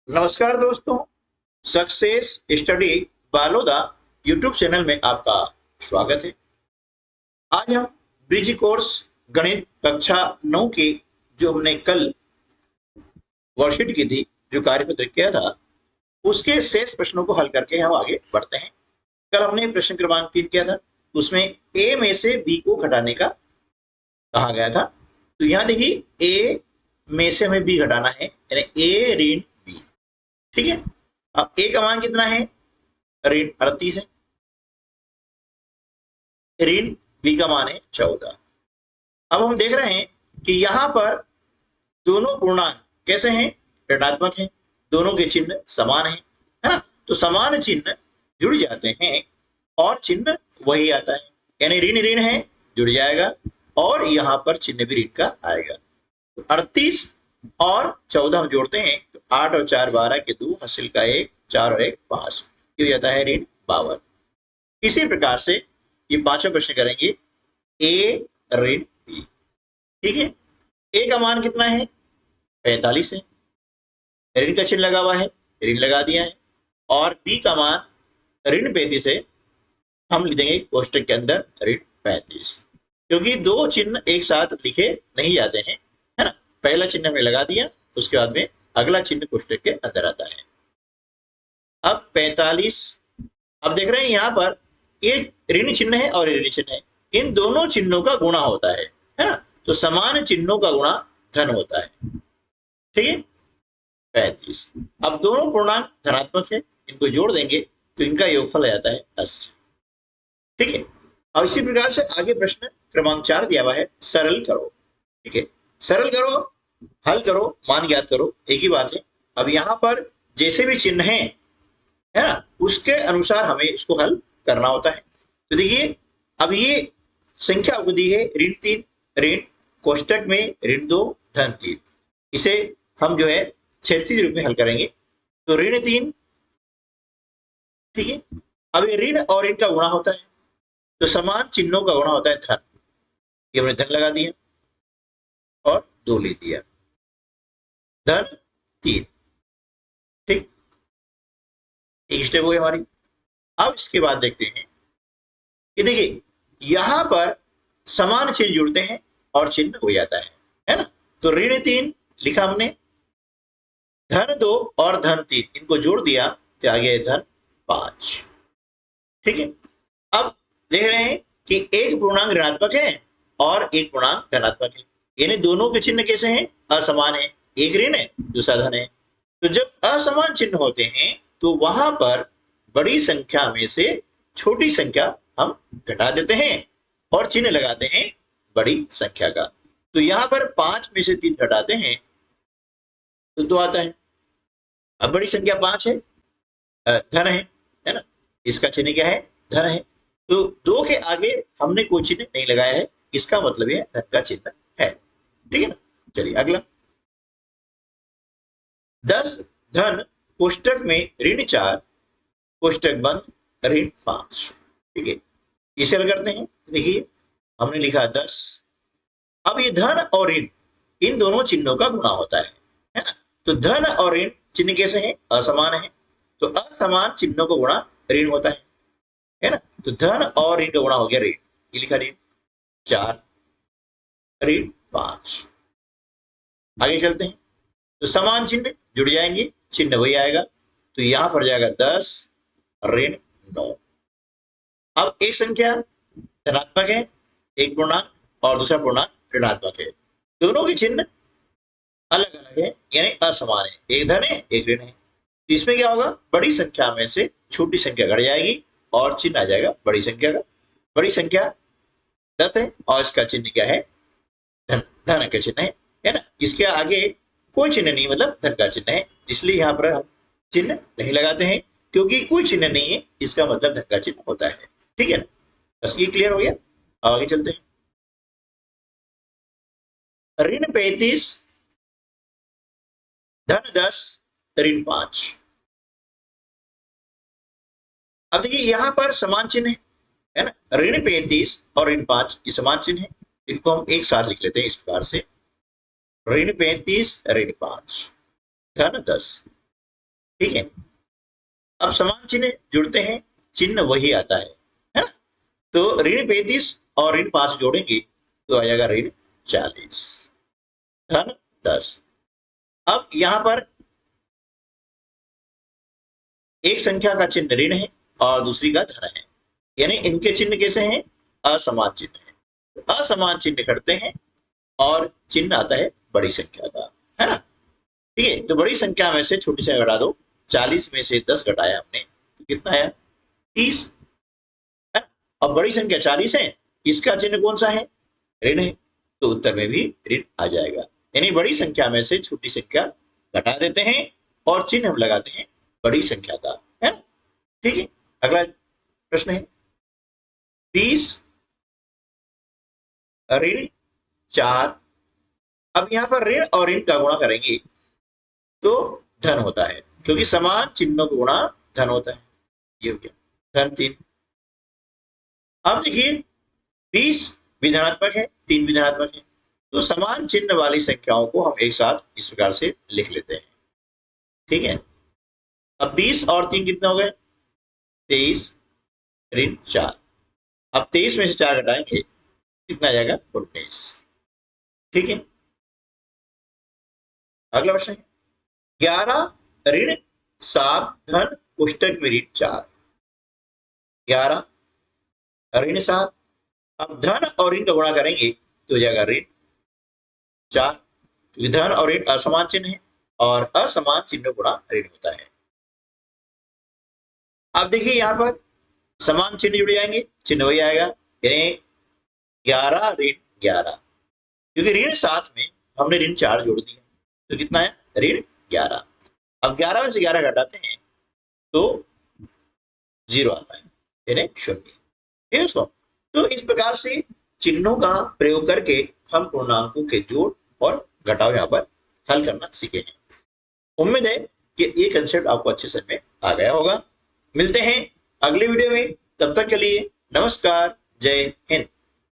नमस्कार दोस्तों। Success study Baloda YouTube channel में आपका स्वागत है। आज हम ब्रिज कोर्स गणित कक्षा 9 की जो हमने कल वर्कशीट की थी, जो कार्यपत्र किया था, उसके शेष प्रश्नों को हल करके हम आगे बढ़ते हैं। कल हमने प्रश्न क्रमांक 3 किया था, उसमें ए में से बी को घटाने का कहा गया था। तो यहाँ देखिए, ए में से हमें बी घटाना है, यानी ए ऋण बी। ठीक है। अब ए का मान कितना है? ऋण 38 है। ऋण बी का मान है 14। अब हम देख रहे हैं कि यहां पर दोनों पूर्णांक कैसे हैं? ऋणात्मक हैं। दोनों के चिन्ह समान है ना? तो समान चिन्ह जुड़ जाते हैं और चिन्ह वही आता है, यानी ऋण ऋण है, जुड़ जाएगा, और यहां पर चिन्ह भी ऋण का आएगा। तो 38 और 14 हम जोड़ते हैं तो 8 और 4 12 के 2, हासिल का 1, 4 और 1 5, ये हो जाता है ऋण 52। इसी प्रकार से ये पांचों प्रश्न करेंगे ए ऋण बी। ठीक है। ए का मान कितना है? 45 है। ऋण का चिन्ह लगा हुआ है, ऋण लगा दिया है। और बी का मान ऋण 35 है, हम लिख देंगे कोष्टक के अंदर ऋण 35, क्योंकि दो चिन्ह एक साथ लिखे नहीं जाते हैं, है ना? पहला चिन्ह हमने लगा दिया, उसके बाद में अगला चिन्ह कोष्टक के अंदर आता है। अब 45, अब देख रहे हैं यहां पर ये ऋण चिन्ह है और ऋण चिन्ह है, इन दोनों चिन्हों का गुणा होता है ना? तो समान चिन्हों का गुणा धन होता है। ठीक है। 35। अब दोनों पूर्णांक धनात्मक है, इनको जोड़ देंगे तो इनका योगफल आ जाता है 80। ठीक है। अब इसी प्रकार से आगे प्रश्न क्रमांक 4 दिया हुआ है, सरल करो। ठीक है। सरल करो, हल करो, मान ज्ञात करो, एक ही बात है। अब यहां पर जैसे भी चिन्ह है ना, उसके अनुसार हमें इसको हल करना होता है। तो देखिए, अब ये संख्या दी है ऋण 3, ऋण कोष्टक में ऋण 2 धन 3, इसे हम जो है क्षैतिज रूप में हल करेंगे। तो ऋण 3, ठीक है। अब ये ऋण और ऋण का गुणा होता है, तो समान चिन्हों का गुणा होता है धन। ये हमने धन लगा दिया और 2 ले दिया, धन 3। ठीक, एक स्टेप हो गई हमारी। अब इसके बाद देखते हैं कि देखिए, यहां पर समान चिन्ह जुड़ते हैं और चिन्ह हो जाता है ना? तो ऋण 3 लिखा हमने, धन 2 और धन 3 इनको जोड़ दिया तो आ गया धन 5। ठीक है। अब देख रहे हैं कि एक पूर्णांक ऋणात्मक है और एक पूर्णांक धनात्मक है, यानी दोनों के चिन्ह कैसे हैं? असमान है, एक ऋण है, दूसरा धन है। तो जब असमान चिन्ह होते हैं तो वहां पर बड़ी संख्या में से छोटी संख्या हम घटा देते हैं और चिन्ह लगाते हैं बड़ी संख्या का। तो यहां पर 5 में से 3 घटाते हैं तो 2 आता है। अब बड़ी संख्या 5 है, धन है ना? इसका चिन्ह क्या है? धन है। तो 2 के आगे हमने कोई चिन्ह नहीं लगाया है, इसका मतलब यह धन का चिन्ह है। ठीक है ना? चलिए अगला, 10 धन कोष्टक में ऋण 4, कोष्टक बंद ऋण 5। ठीक है। इसे हल करते हैं। देखिए, हमने लिखा 10। अब ये धन और ऋण, इन दोनों चिन्हों का गुणा होता है ना? तो धन और ऋण चिन्ह कैसे हैं? असमान है, तो असमान चिन्हों का गुणा ऋण होता है ना? तो धन और ऋण का गुणा हो गया ऋण, ये लिखा ऋण 4 ऋण 5। आगे चलते हैं, तो समान चिन्ह जुड़ जाएंगे, चिन्ह वही आएगा, तो यहां पर जाएगा 10 ऋण 9। अब एक संख्या धनात्मक है, एक पूर्णांक, और दूसरा पूर्णांक ऋणात्मक है, दोनों के चिन्ह अलग अलग है, यानी असमान है, एक धन है एक ऋण है। तो इसमें क्या होगा? बड़ी संख्या में से छोटी संख्या घट जाएगी और चिन्ह आ जाएगा बड़ी संख्या का। बड़ी संख्या 10 है और इसका चिन्ह क्या है? धन, धन का चिन्ह है ना? इसके आगे कोई चिन्ह नहीं, मतलब धन का चिन्ह है, इसलिए यहाँ पर हम चिन्ह नहीं लगाते हैं, क्योंकि कोई चिन्ह नहीं है, इसका मतलब धन का चिन्ह होता है। ठीक है ना? बस ये क्लियर हो गया। आगे चलते हैं, ऋण 35 धन 10 ऋण 5। अब देखिए, यहां पर समान चिन्ह है ना? ऋण 35 और ऋण 5 ये समान चिन्ह है, इनको हम एक साथ लिख लेते हैं इस प्रकार से, ऋण 35 ऋण 5 धन 10। ठीक है, अब समान चिन्ह जुड़ते हैं, चिन्ह वही आता है ना। तो ऋण 35 और ऋण 5 जोड़ेंगे तो आ जाएगा ऋण 40, धन 10। अब यहां पर एक संख्या का चिन्ह ऋण है और दूसरी का धन है, यानी इनके चिन्ह कैसे हैं, असमान चिन्ह है। असमान चिन्ह करते हैं और चिन्ह आता है बड़ी संख्या का, है ना। ठीक है, तो बड़ी संख्या में से छोटी संख्या घटा दो, 40 में से 10 घटाया हमने तो कितना आया, 30, है ना। अब बड़ी संख्या 40 है, इसका चिन्ह कौन सा है, ऋण है, तो उत्तर में भी ऋण आ जाएगा। यानी बड़ी संख्या में से छोटी संख्या घटा देते हैं और चिन्ह हम लगाते हैं बड़ी संख्या का, है ना। ठीक है, अगला प्रश्न है 20 ऋण 4। अब यहां पर ऋण और ऋण का गुणा करेंगे तो धन होता है, क्योंकि समान चिन्हों का गुणा धन होता है। ये हो गया धन 3। अब देखिए 20 भी धनात्मक है, 3 भी धनात्मक है, तो समान चिन्ह वाली संख्याओं को हम एक साथ इस प्रकार से लिख लेते हैं। ठीक है, अब 20 और 3 कितने हो गए, 23 ऋण 4। अब 23 में से 4 घटाएंगे कितना आ जाएगा, 19। ठीक है, अगला प्रश्न है 11 ऋण 7 धन पुस्तक में ऋण 4। 11 ऋण 7, अब धन और ऋण का गुणा करेंगे तो हो जाएगा ऋण 4, क्योंकि धन और ऋण असमान चिन्ह है और असमान चिन्ह गुणा ऋण होता है। अब देखिए यहां पर समान चिन्ह जुड़ जाएंगे, चिन्ह वही आएगा, यानी 11 ऋण 11, क्योंकि ऋण 7 में हमने ऋण 4 जोड़ दिया तो कितना है, ऋण 11। अब 11 में से 11 घटाते हैं तो 0 आता है, यानी 0। ठीक है दोस्तों, तो इस प्रकार से चिन्हों का प्रयोग करके हम पूर्णांकों के जोड़ और घटाव यहाँ पर हल करना सीखे हैं। उम्मीद है कि ये कंसेप्ट आपको अच्छे समझ में आ गया होगा। मिलते हैं अगले वीडियो में, तब तक के लिए नमस्कार, जय हिंद।